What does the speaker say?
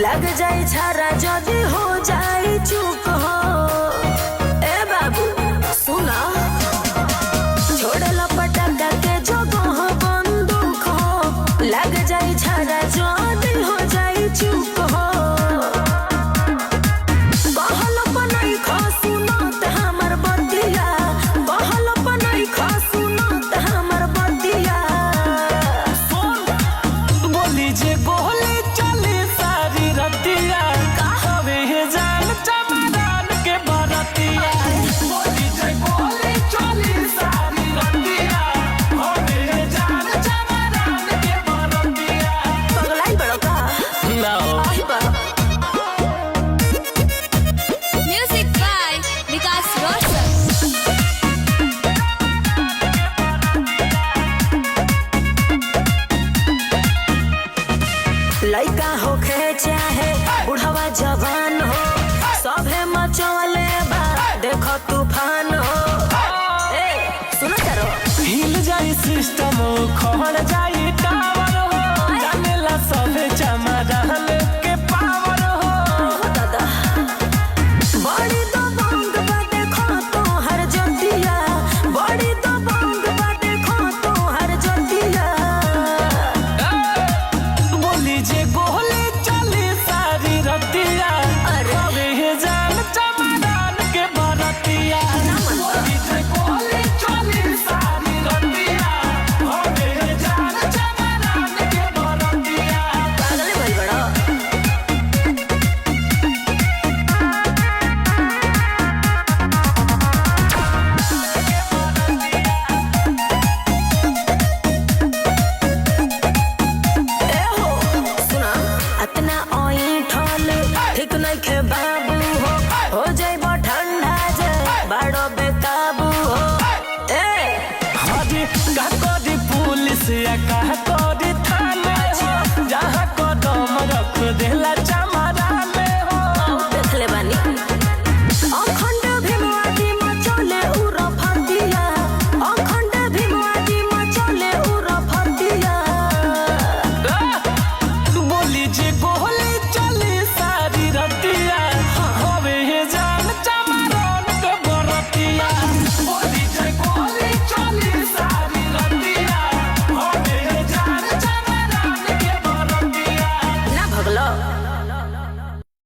लग जाए छारा जदी हो जाए चूक हो। ए बाबू सुना छोड़े लपटा के जगह हो बंदूक हो। लग जाए छारा जदी हो जाए चूक हो। कहल पनई खसुनत हमर बतिया, कहल पनई खसुनत हमर बतिया। बोली जे गोली चली सारी रतिया, हवे जान चमरान के बरतिया। बोली जे गोली चली सारी रतिया, हवे जान चमरान के बरतिया। पगलाई बड़ो का आई बा। Music by Vikas Roshan. लइका होखे चाहे बुढ़वा जवान हो, सभे मचवले बा देखो तूफान हो। ए सुनो तारो हिल जाई सिस्टम, खड़ जाई टावर हो। जानेला सबे चमरान के पावर हो। दादा बड़ी तो बंग बा देखो तो हर जतिया, बड़ी तो बंग बा देखो तो हर जतिया। बोली जे गोली चली सारी रतिया, अरे। हवे जान चमरान के बरतिया। बोली जे गोली चली सारी रतिया, हवे जान चमरान के बरतिया। पागल भइल बड़ो। ए हो सुना अतना ओई ठोल ठीक नइखे बाबू।